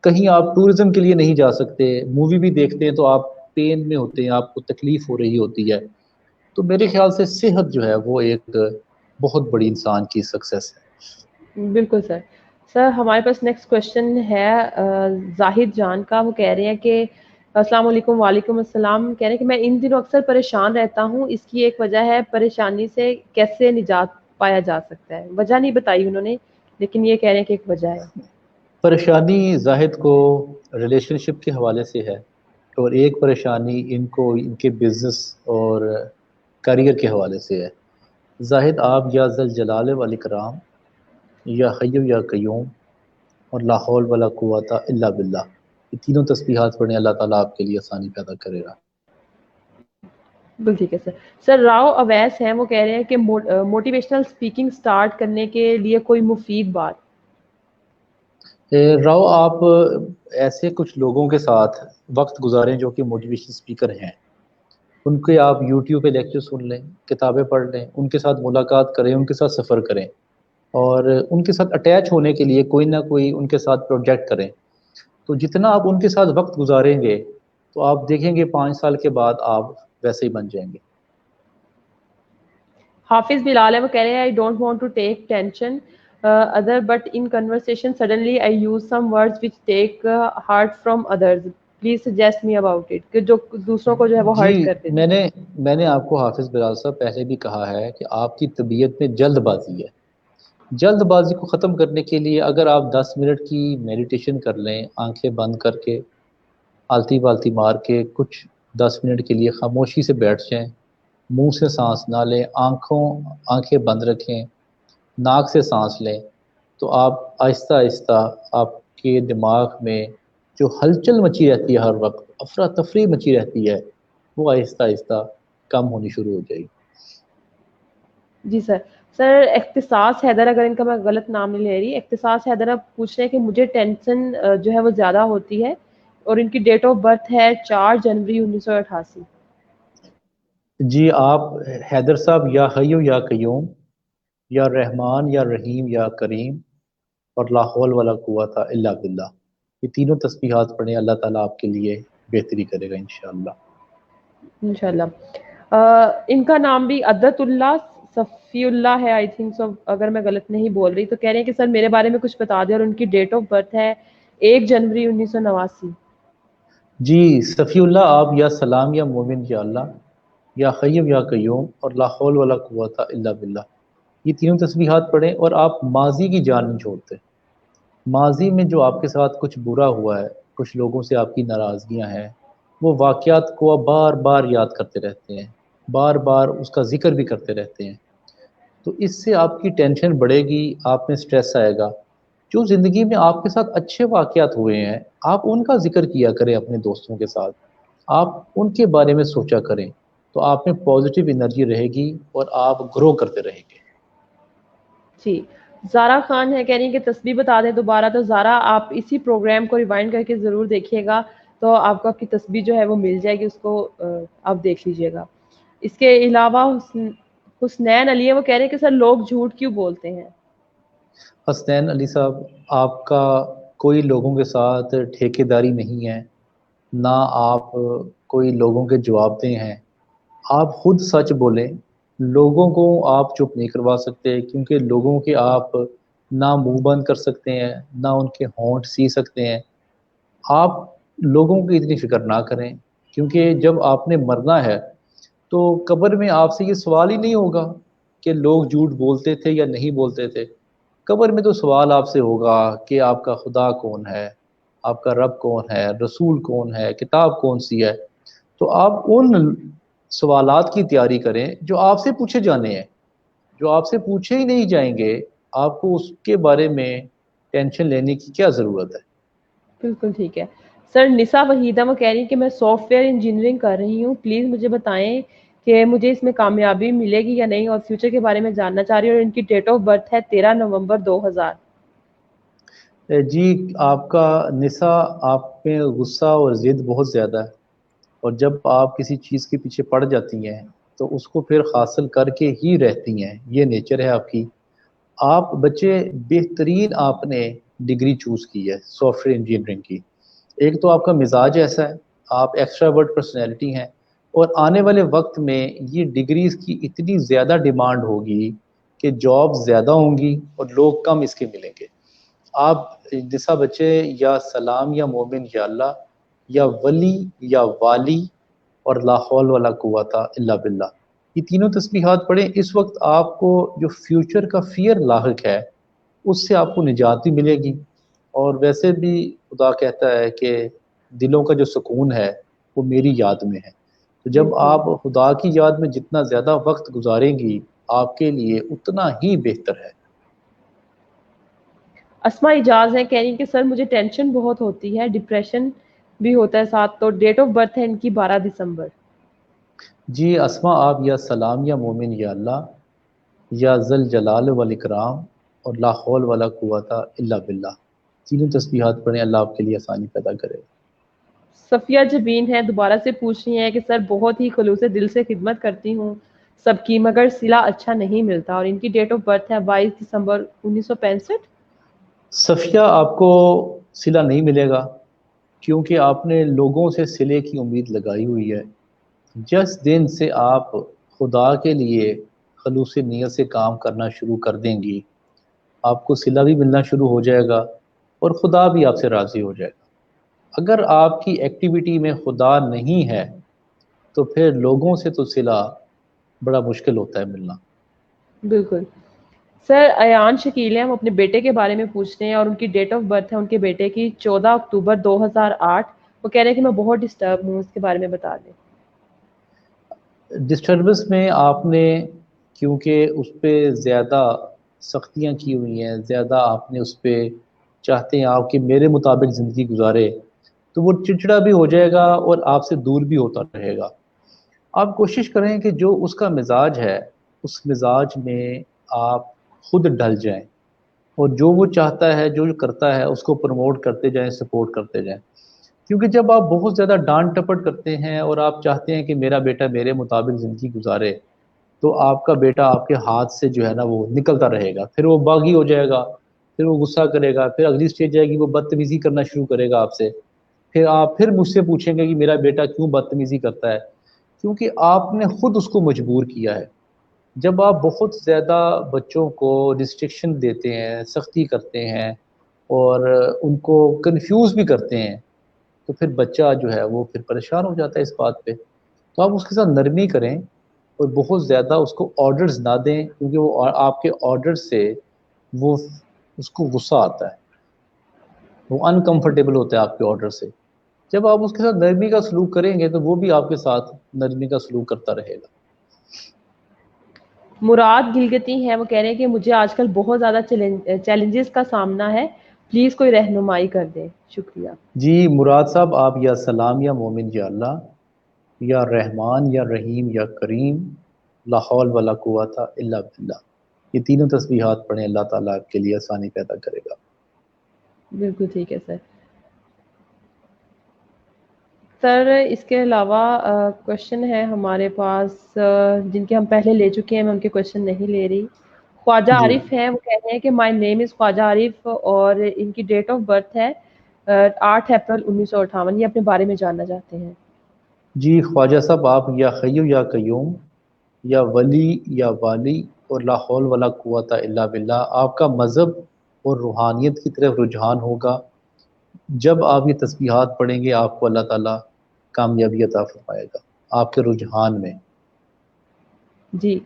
کہیں آپ ٹورزم کے لیے نہیں جا سکتے، مووی بھی دیکھتے ہیں تو آپ پین میں ہوتے ہیں، آپ کو تکلیف ہو رہی ہوتی ہے. تو میرے خیال سے صحت جو ہے وہ ایک بہت بڑی انسان کی سکسیس ہے. بالکل سر. سر ہمارے پاس نیکسٹ کوشچن ہے زاہد جان کا. وہ کہہ رہے ہیں کہ السلام علیکم. وعلیکم السلام. کہہ رہے ہیں کہ میں ان دنوں اکثر پریشان رہتا ہوں، اس کی ایک وجہ ہے پریشانی سے کیسے نجات پایا جا سکتا ہے. وجہ نہیں بتائی انہوں نے، لیکن یہ کہہ رہے ہیں کہ ایک وجہ ہے. پریشانی زاہد کو ریلیشن شپ کے حوالے سے ہے، اور ایک پریشانی ان کو ان کے بزنس اور کیریئر کے حوالے سے ہے. زاہد، آپ یا ذل جلال والاکرام یا حی یا قیوم اور لا حول ولا قوت الا باللہ، یہ تینوں تسبیحات پڑھیں، اللہ تعالیٰ آپ کے لیے آسانی پیدا کرے گا. بالکل ٹھیک ہے سر. سر راؤ اویس ہیں، وہ کہہ رہے ہیں کہ موٹیویشنل اسپیکنگ سٹارٹ کرنے کے لیے کوئی مفید بات. راؤ، آپ ایسے کچھ لوگوں کے ساتھ وقت گزاریں جو کہ موٹیویشن اسپیکر ہیں. ان کے آپ یوٹیوب پہ لیکچر سن لیں، کتابیں پڑھ لیں، ان کے ساتھ ملاقات کریں، ان کے ساتھ سفر کریں، اور ان کے ساتھ اٹیچ ہونے کے لیے کوئی نہ کوئی ان کے ساتھ پروجیکٹ کریں. تو جتنا آپ ان کے ساتھ وقت گزاریں گے تو آپ دیکھیں گے 5 سال کے بعد آپ ویسے ہی بن جائیں گے. حافظ بلال ہے، وہ کہہ رہے ہیں I don't want to take tension other but in conversation suddenly I use some words which take heart from others please suggest me about it, کہ جو دوسروں کو جو ہے وہ جی، ہرٹ کرتے تھے. میں نے آپ کو حافظ بلال صاحب پہلے بھی کہا ہے کہ آپ کی طبیعت میں جلد بازی ہے. جلد بازی کو ختم کرنے کے لیے اگر آپ 10 منٹ کی میڈیٹیشن کر لیں، آنکھیں بند کر کے، آلتی بالتی مار کے کچھ 10 منٹ کے لیے خاموشی سے بیٹھ جائیں، منہ سے سانس نہ لیں، آنکھیں بند رکھیں، ناک سے سانس لیں، تو آپ آہستہ آہستہ آپ کے دماغ میں جو ہلچل مچی رہتی ہے، ہر وقت افراتفری مچی رہتی ہے، وہ آہستہ آہستہ کم ہونی شروع ہو جائے گی. جی سر. سر اختصاص حیدر، اگر ان کا میں غلط نام نہیں لے رہی، اختصاص حیدر اب پوچھ رہے ہیں کہ مجھے ٹینشن جو ہے وہ زیادہ ہوتی ہے اور ان کی ڈیٹ آف برتھ ہے 4 جنوری 1988. جی آپ حیدر صاحب یا حیو یا قیوم یا رحمان یا رحیم یا کریم اور لا حول ولا قوت الا باللہ، یہ تینوں تسبیحات پڑھیں، اللہ تعالیٰ آپ کے لیے بہتری کرے گا انشاءاللہ. انشاءاللہ. ان کا نام بھی عدت اللہ صفی اللہ ہے آئی تھنک سو، اگر میں غلط نہیں بول رہی. تو کہہ رہے ہیں کہ سر میرے بارے میں کچھ بتا دیں، اور ان کی ڈیٹ آف برتھ ہے 1 جنوری 1989. جی صفی اللہ، آپ یا سلام یا مومن یا اللہ یا حیو یا قیوم اور لا حول ولا قوت الا باللہ، یہ تینوں تسبیحات پڑھیں، اور آپ ماضی کی جان نہیں چھوڑتے. ماضی میں جو آپ کے ساتھ کچھ برا ہوا ہے، کچھ لوگوں سے آپ کی ناراضگیاں ہیں، وہ واقعات کو آپ بار بار یاد کرتے رہتے ہیں، بار بار اس کا ذکر بھی کرتے رہتے ہیں. تو اس سے آپ کی ٹینشن بڑھے گی، آپ میں سٹریس آئے گا. جو زندگی میں آپ کے ساتھ اچھے واقعات ہوئے ہیں، آپ ان کا ذکر کیا کریں اپنے دوستوں کے ساتھ، آپ ان کے بارے میں سوچا کریں، تو آپ میں پازیٹیو انرجی رہے گی اور آپ گرو کرتے رہیں گے. جی. زارا خان ہے، کہہ رہی ہیں کہ تسبیح بتا دیں دوبارہ. تو زارا آپ اسی پروگرام کو ریوائنڈ کر کے ضرور دیکھیے گا، تو آپ کو آپ کی تسبیح جو ہے وہ مل جائے گی، اس کو آپ دیکھ لیجیے گا. اس کے علاوہ حسنین علی ہے، وہ کہہ رہے ہیں کہ سر لوگ جھوٹ کیوں بولتے ہیں. حسنین علی صاحب، آپ کا کوئی لوگوں کے ساتھ ٹھیکیداری نہیں ہے، نہ آپ کوئی لوگوں کے جواب دیں ہیں. آپ خود سچ بولیں، لوگوں کو آپ چپ نہیں کروا سکتے، کیونکہ لوگوں کے آپ نہ منہ بند کر سکتے ہیں، نہ ان کے ہونٹ سی سکتے ہیں. آپ لوگوں کی اتنی فکر نہ کریں، کیونکہ جب آپ نے مرنا ہے تو قبر میں آپ سے یہ سوال ہی نہیں ہوگا کہ لوگ جھوٹ بولتے تھے یا نہیں بولتے تھے. قبر میں تو سوال آپ سے ہوگا کہ آپ کا خدا کون ہے، آپ کا رب کون ہے، رسول کون ہے، کتاب کون سی ہے. تو آپ ان سوالات کی تیاری کریں جو آپ سے پوچھے جانے ہیں. جو آپ سے پوچھے ہی نہیں جائیں گے، آپ کو اس کے بارے میں ٹینشن لینے کی کیا ضرورت ہے. بالکل ٹھیک ہے. سر نسا وحیدہ وہ کہہ رہی ہیں کہ میں سافٹ ویئر انجینئرنگ کر رہی ہوں، پلیز مجھے بتائیں کہ مجھے اس میں کامیابی ملے گی یا نہیں، اور فیوچر کے بارے میں جاننا چاہ رہی ہوں. اور ان کی ڈیٹ آف برتھ ہے 13 نومبر 2000. جی آپ کا نسا، آپ میں غصہ اور ضد بہت زیادہ ہے، اور جب آپ کسی چیز کے پیچھے پڑ جاتی ہیں تو اس کو پھر حاصل کر کے ہی رہتی ہیں، یہ نیچر ہے آپ کی. آپ بچے بہترین آپ نے ڈگری چوز کی ہے سافٹ ویئر انجینئرنگ کی. ایک تو آپ کا مزاج ایسا ہے، آپ ایکسٹرا ورڈ پرسنالٹی ہیں، اور آنے والے وقت میں یہ ڈگریز کی اتنی زیادہ ڈیمانڈ ہوگی کہ جاب زیادہ ہوں گی اور لوگ کم اس کے ملیں گے. آپ جیسا بچے یا سلام یا مومن یا اللہ یا ولی یا والی اور لا حول ولا قوت الا باللہ، یہ تینوں تسبیحات پڑھیں. اس وقت آپ کو جو فیوچر کا فیئر لاحق ہے اس سے آپ کو نجات بھی ملے گی. اور ویسے بھی خدا کہتا ہے کہ دلوں کا جو سکون ہے وہ میری یاد میں ہے. تو جب بالکل. آپ خدا کی یاد میں جتنا زیادہ وقت گزاریں گی، آپ کے لیے اتنا ہی بہتر ہے. اسما اجاز ہے، کہہ رہی ہیں کہ سر مجھے ٹینشن بہت ہوتی ہے، ڈپریشن بھی ہوتا ہے ساتھ. تو ڈیٹ آف برتھ ہے ان کی 12 دسمبر. جی اسما، آپ یا سلام یا مومن یا اللہ یا ذل جلال والاکرام اور لا حول ولا قوت الا باللہ، تینوں تسبیحات پڑھیں، اللہ آپ کے لیے آسانی پیدا کرے. صفیہ جبین ہے، دوبارہ سے پوچھ رہی ہیں کہ سر بہت ہی خلوص دل سے خدمت کرتی ہوں سب کی، مگر صلہ اچھا نہیں ملتا، اور ان کی ڈیٹ آف برتھ ہے 22 دسمبر 1965۔ صفیہ، آپ کو صلہ نہیں ملے گا کیونکہ آپ نے لوگوں سے صلے کی امید لگائی ہوئی ہے۔ جس دن سے آپ خدا کے لیے خلوص نیت سے کام کرنا شروع کر دیں گی، آپ کو صلہ بھی ملنا شروع ہو جائے گا اور خدا بھی آپ سے راضی ہو جائے گا۔ اگر آپ کی ایکٹیویٹی میں خدا نہیں ہے تو پھر لوگوں سے تو صلہ بڑا مشکل ہوتا ہے ملنا۔ بالکل سر، ایان شکیل ہیں، ہم اپنے بیٹے کے بارے میں پوچھ رہے ہیں اور ان کی ڈیٹ آف برتھ ہے ان کے بیٹے کی 14 اکتوبر 2008۔ وہ کہہ رہے ہیں کہ میں بہت ڈسٹرب ہوں، اس کے بارے میں بتا دیں۔ ڈسٹربنس میں آپ نے کیونکہ اس پہ زیادہ سختیاں کی ہوئی ہیں، زیادہ آپ نے اس پہ چاہتے ہیں آپ کہ میرے مطابق زندگی گزارے، تو وہ چڑچڑا بھی ہو جائے گا اور آپ سے دور بھی ہوتا رہے گا۔ آپ کوشش کریں کہ جو اس کا مزاج ہے اس مزاج میں آپ خود ڈھل جائیں، اور جو وہ چاہتا ہے جو کرتا ہے اس کو پروموٹ کرتے جائیں، سپورٹ کرتے جائیں۔ کیونکہ جب آپ بہت زیادہ ڈانٹ ٹپٹ کرتے ہیں اور آپ چاہتے ہیں کہ میرا بیٹا میرے مطابق زندگی گزارے، تو آپ کا بیٹا آپ کے ہاتھ سے جو ہے نا وہ نکلتا رہے گا، پھر وہ باغی ہو جائے گا، پھر وہ غصہ کرے گا، پھر اگلی سٹیج جائے گی وہ بدتمیزی کرنا شروع کرے گا آپ سے، پھر آپ پھر مجھ سے پوچھیں گے کہ میرا بیٹا کیوں بدتمیزی کرتا ہے، کیونکہ آپ نے خود اس کو مجبور کیا ہے۔ جب آپ بہت زیادہ بچوں کو ریسٹرکشن دیتے ہیں، سختی کرتے ہیں اور ان کو کنفیوز بھی کرتے ہیں، تو پھر بچہ جو ہے وہ پھر پریشان ہو جاتا ہے اس بات پہ۔ تو آپ اس کے ساتھ نرمی کریں اور بہت زیادہ اس کو آرڈرز نہ دیں، کیونکہ وہ آپ کے آرڈر سے وہ اس کو غصہ آتا ہے، وہ انکمفرٹیبل ہوتا ہے آپ کے آرڈر سے۔ جب آپ اس کے ساتھ نرمی کا سلوک کریں گے تو وہ بھی آپ کے ساتھ نرمی کا سلوک کرتا رہے گا۔ مراد گلگتی ہیں، وہ کہہ رہے ہیں کہ مجھے آج کل بہت زیادہ چیلنجز کا سامنا ہے، پلیز کوئی رہنمائی کر دیں، شکریہ۔ جی مراد صاحب، آپ یا سلام یا مومن یا اللہ، یا رحمان یا رحیم یا کریم، لا حول ولا قوت الا باللہ، یہ تینوں تسبیحات پڑھیں، اللہ تعالیٰ آپ کے لیے آسانی پیدا کرے گا۔ بالکل ٹھیک ہے سر۔ سر اس کے علاوہ کوشچن ہے ہمارے پاس جن کے ہم پہلے لے چکے ہیں، میں ان کے کوشچن نہیں لے رہی۔ خواجہ جی عارف ہیں، وہ کہہ رہے ہیں کہ مائی نیم از خواجہ عارف اور ان کی ڈیٹ آف برتھ ہے 8 اپریل 1958۔ یہ اپنے بارے میں جاننا چاہتے ہیں۔ جی خواجہ صاحب، آپ یا حیو یا قیوم یا ولی یا والی اور لا حول ولا قوت الا باللہ، آپ کا مذہب اور روحانیت کی طرف رجحان ہوگا۔ جب آپ یہ تسبیحات پڑھیں گے آپ کو اللہ تعالیٰ کامیابی عطا فرمائے گا آپ کے رجحان میں۔ جی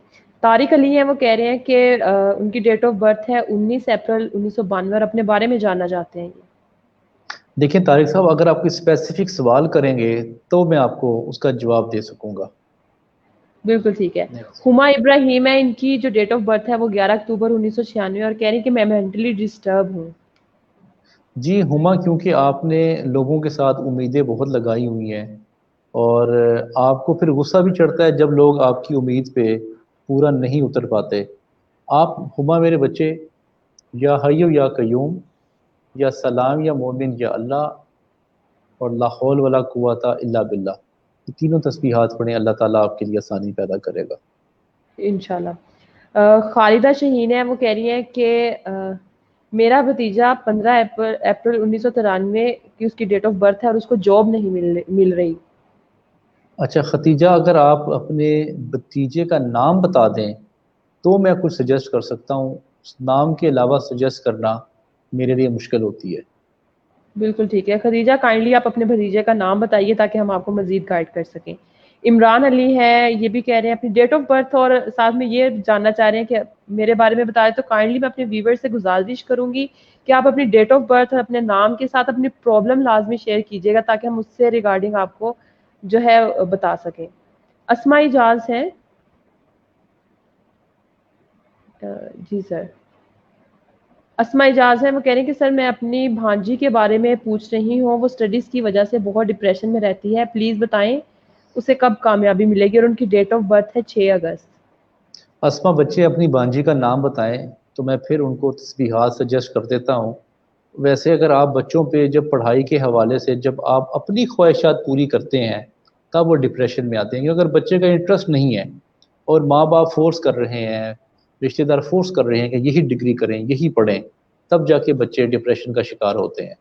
طارق علی ہیں، وہ کہہ رہے ہیں کہ ان کی ڈیٹ آف برتھ ہے 19 اپریل 1992 اور اپنے بارے میں جاننا چاہتے ہیں۔ دیکھیں طارق صاحب، اگر آپ کوئی اسپیسیفک سوال کریں گے تو میں آپ کو اس کا جواب دے سکوں گا۔ بالکل ٹھیک ہے۔ نیکسٹ۔ ہما ابراہیم ہے، ان کی جو ڈیٹ آف برتھ ہے وہ 11 اکتوبر 1996 اور کہہ رہی ہیں کہ میں مینٹلی ڈسٹرب ہوں۔ جی ہما، کیونکہ آپ نے لوگوں کے ساتھ امیدیں بہت لگائی ہوئی ہیں اور آپ کو پھر غصہ بھی چڑھتا ہے جب لوگ آپ کی امید پہ پورا نہیں اتر پاتے۔ آپ ہما میرے بچے، یا حیو یا قیوم یا سلام یا مومن یا اللہ اور لا حول ولا قوت الا باللہ، یہ تینوں تسبیحات پڑھیں، اللہ تعالیٰ آپ کے لیے آسانی پیدا کرے گا۔ انشاءاللہ۔ خالدہ شہین ہے، وہ کہہ رہی ہیں کہ میرا بھتیجا 15 اپریل 1993 کی اس کی ڈیٹ آف برتھ ہے اور اس کو جاب نہیں مل رہی۔ اچھا ختیجہ، اگر آپ اپنے بھتیجے کا نام بتا دیں تو میں کچھ سجیسٹ کر سکتا ہوں، اس نام کے علاوہ سجیسٹ کرنا میرے لیے مشکل ہوتی ہے۔ بالکل ٹھیک ہے خدیجہ، کائنڈلی آپ اپنے بھتیجے کا نام بتائیے تاکہ ہم آپ کو مزید گائیڈ کر سکیں۔ عمران علی ہے، یہ بھی کہہ رہے ہیں اپنی ڈیٹ آف برتھ اور ساتھ میں یہ جاننا چاہ رہے ہیں کہ میرے بارے میں بتائیں، تو کائنڈلی میں اپنے ویور سے گزارش کروں گی کہ آپ اپنی ڈیٹ آف برتھ اور اپنے نام کے ساتھ اپنی پرابلم لازمی شیئر کیجیے گا تاکہ ہم اس سے ریگارڈنگ آپ کو جو ہے بتا سکیں۔ اسماء اجاز ہیں، جی سر، اسماء اجاز ہیں، وہ کہہ رہے ہیں کہ سر میں اپنی بھانجی کے بارے میں پوچھ رہی ہوں، وہ اسٹڈیز کی وجہ سے بہت ڈپریشن میں رہتی ہے، پلیز بتائیں اسے کب کامیابی ملے گی، اور ان کی ڈیٹ آف برتھ ہے 6 اگست۔ اسما بچے اپنی بانجی کا نام بتائیں تو میں پھر ان کو تسبیحات سجیسٹ کر دیتا ہوں، ویسے اگر آپ بچوں پہ جب پڑھائی کے حوالے سے جب آپ اپنی خواہشات پوری کرتے ہیں تب وہ ڈپریشن میں آتے ہیں، کیونکہ اگر بچے کا انٹرسٹ نہیں ہے اور ماں باپ فورس کر رہے ہیں، رشتہ دار فورس کر رہے ہیں کہ یہی ڈگری کریں یہی پڑھیں، تب جا کے بچے ڈپریشن کا شکار ہوتے ہیں۔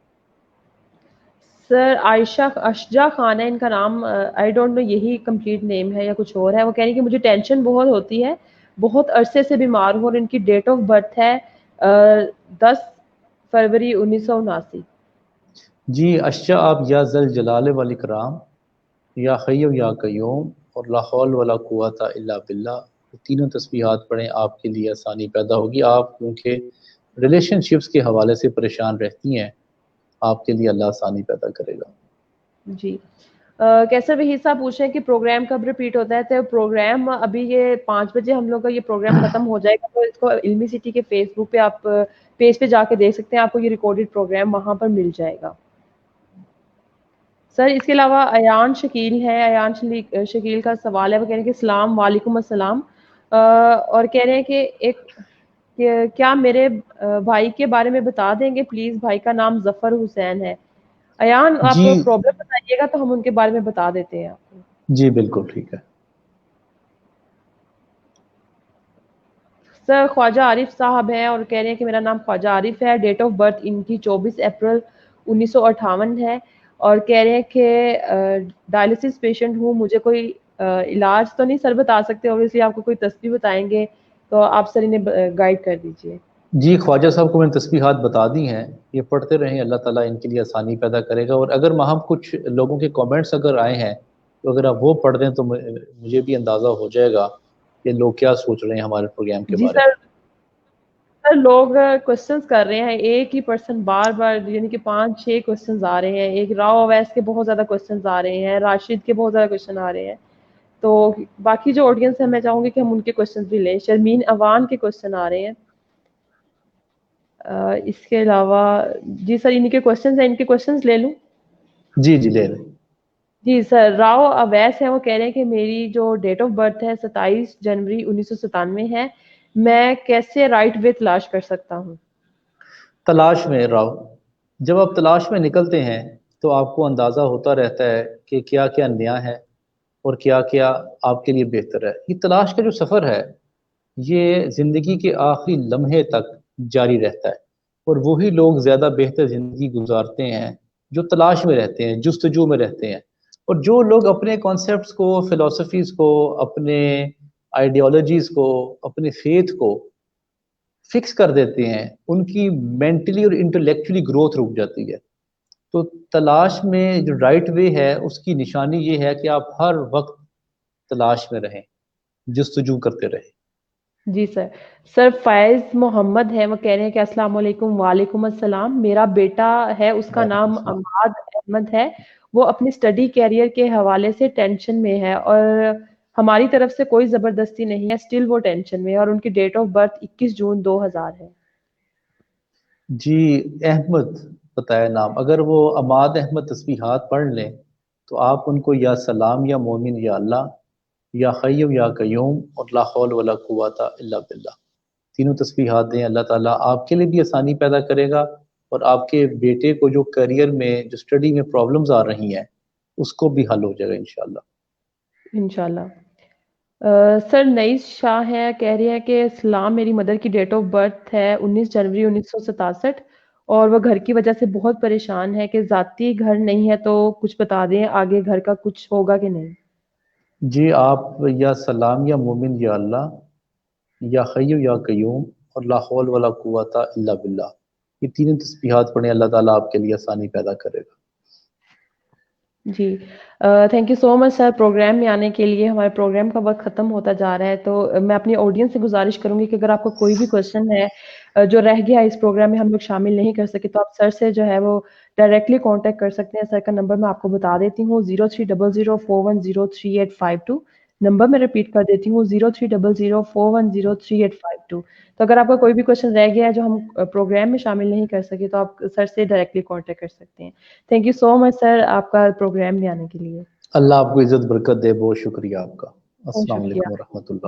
سر عائشہ اشجع خان ہے ان کا نام، آئی ڈونٹ نو یہی کمپلیٹ نیم ہے یا کچھ اور ہے۔ وہ کہہ رہی کہ مجھے ٹینشن بہت ہوتی ہے، بہت عرصے سے بیمار ہوں، اور ان کی ڈیٹ آف برتھ ہے 10 فروری 1979۔ جی اشجع، آپ یا ذل جلال والاکرام، یا حی یا قیوم، اور لا حول ولا قوت الا باللہ، تینوں تسبیحات پڑھیں، آپ کے لیے آسانی پیدا ہوگی۔ آپ کیونکہ ریلیشن شپس کے حوالے سے پریشان رہتی ہیں، آپ کے لیے اللہ آسانی پیدا کرے گا۔ جی کیسر وحید صاحب پوچھ رہے ہیں کہ پروگرام کب ریپیٹ ہوتا ہے؟ تو پروگرام ابھی یہ 5 بجے ہم لوگ کا یہ پروگرام ختم ہو جائے گا، تو اس کو علمی سٹی کے فیس بک پہ آپ پیج پہ جا کے دیکھ سکتے ہیں، آپ کو یہ ریکارڈڈ پروگرام وہاں پر مل جائے گا۔ سر اس کے علاوہ ایان شکیل ہے، ایان شکیل کا سوال ہے، وہ کہہ رہے ہیں کہ السلام وعلیکم السلام، اور کہہ رہے ہیں کہ کیا میرے بھائی کے بارے میں بتا دیں گے پلیز؟ بھائی کا نام ظفر حسین ہے۔ ایان آپ جی پرابلم بتائیے گا تو ہم ان کے بارے میں بتا دیتے ہیں آپ کو۔ جی بالکل ٹھیک ہے۔ سر خواجہ عارف صاحب ہیں اور کہہ رہے ہیں کہ میرا نام خواجہ عارف ہے، ڈیٹ آف برتھ ان کی 24 اپریل 1958 ہے، اور کہہ رہے ہیں کہ ڈائلسس پیشنٹ ہوں، مجھے کوئی علاج تو نہیں سر بتا سکتے، اوبویسلی آپ کو کوئی تسبیح بتائیں گے تو آپ سر انہیں گائیڈ کر دیجئے۔ جی خواجہ صاحب کو میں نے تسبیحات بتا دی ہیں، یہ پڑھتے رہیں، اللہ تعالیٰ ان کے لیے آسانی پیدا کرے گا۔ اور اگر ہم کچھ لوگوں کے کامنٹس اگر آئے ہیں تو اگر آپ وہ پڑھ دیں تو مجھے بھی اندازہ ہو جائے گا کہ لوگ کیا سوچ رہے ہیں ہمارے پروگرام کے جی بارے سر، سر لوگ کوشچنس کر رہے ہیں، ایک ہی پرسن بار بار، یعنی کہ 5-6 کوشچنز آ رہے ہیں، ایک راو اویس کے بہت زیادہ کوشچنز آ رہے ہیں، راشد کے بہت زیادہ کوشچن آ رہے ہیں، تو باقی جو آڈینس ہے میں چاہوں گی کہ ہم ان کے کوشچنز بھی لیں۔ شرمین اوان کے کوشچن آ رہے ہیں، اس کے علاوہ جی سر ان کے کوشچنز ہیں، ان کے کوشچنز لے لوں؟ میں۔ جی جی لے لیں۔ جی سر راو اویس ہیں، وہ کہہ رہے ہیں کہ میری جو ڈیٹ آف برتھ ہے 27 جنوری 1997 ہے، میں کیسے رائٹ وے تلاش کر سکتا ہوں؟ تلاش میں راو، جب آپ تلاش میں نکلتے ہیں تو آپ کو اندازہ ہوتا رہتا ہے کہ کیا کیا نیا ہے اور کیا کیا آپ کے لیے بہتر ہے۔ یہ تلاش کا جو سفر ہے یہ زندگی کے آخری لمحے تک جاری رہتا ہے، اور وہی لوگ زیادہ بہتر زندگی گزارتے ہیں جو تلاش میں رہتے ہیں، جستجو میں رہتے ہیں۔ اور جو لوگ اپنے کانسیپٹس کو، فلسفیز کو، اپنے آئیڈیالوجیز کو، اپنے فیتھ کو فکس کر دیتے ہیں، ان کی مینٹلی اور انٹلیکچولی گروتھ رک جاتی ہے۔ تو تلاش میں جو رائٹ وے ہے اس کی نشانی یہ ہے کہ آپ ہر وقت تلاش میں رہیں، جستجو کرتے رہیں۔ جی سر، سر فائز محمد ہے، وہ کہہ رہے ہیں کہ السلام علیکم۔ وعلیکم السلام، میرا بیٹا ہے، اس کا وعلیکم نام السلام۔ اماد احمد ہے، وہ اپنی اسٹڈی کیریئر کے حوالے سے ٹینشن میں ہے، اور ہماری طرف سے کوئی زبردستی نہیں ہے، اسٹل وہ ٹینشن میں ہے، اور ان کی ڈیٹ آف برتھ 21 جون 2000 ہے۔ جی احمد بتایا نام، اگر وہ اماد احمد تسبیحات پڑھ لیں تو آپ ان کو یا سلام یا مومن یا اللہ، یا حی یا قیوم، اور لا حول ولا قوت الا باللہ، تینوں تسبیحات دیں، اللہ تعالیٰ آپ کے لیے بھی آسانی پیدا کرے گا، اور آپ کے بیٹے کو جو کیریئر میں، جو اسٹڈی میں پرابلمز آ رہی ہیں اس کو بھی حل ہو جائے گا انشاءاللہ۔ انشاءاللہ۔ سر نئیس شاہ ہے، کہہ رہے ہیں کہ اسلام، میری مدر کی ڈیٹ آف برتھ ہے 19 جنوری 1967، اور وہ گھر کی وجہ سے بہت پریشان ہے کہ ذاتی گھر نہیں ہے، تو کچھ بتا دیں آگے گھر کا کچھ ہوگا کہ نہیں؟ جی آپ یا سلام یا مومن یا اللہ، یا حی یا قیوم، اور لا حول ولا قوت الا باللہ، یہ تینوں تسبیحات پڑھیں، اللہ تعالیٰ آپ کے لیے آسانی پیدا کرے گا۔ جی thank you so much sir programme میں آنے کے لیے۔ ہمارے پروگرام کا وقت ختم ہوتا جا رہا ہے، تو میں اپنی آڈینس سے گزارش کروں گی کہ اگر آپ کو کوئی بھی کوشچن ہے جو رہ گیا اس پروگرام میں ہم لوگ شامل نہیں کر سکے، تو آپ سر سے جو ہے وہ ڈائریکٹلی کانٹیکٹ کر سکتے ہیں۔ سر کا نمبر میں آپ کو بتا دیتی ہوں، 0300410382، نمبر میں ریپیٹ کر دیتی ہوں، 0300410382۔ تو اگر آپ کا کوئی بھی کوشچن رہ گیا ہے جو ہم پروگرام میں شامل نہیں کر سکے تو آپ سر سے ڈائریکٹلی کانٹیکٹ کر سکتے ہیں۔ تھینک یو سو مچ سر آپ کا پروگرام میں آنے کے لیے۔ اللہ آپ کو عزت برکت دے، بہت شکریہ آپ کا۔ بہت السلام شکریہ۔ علیکم ورحمۃ اللہ۔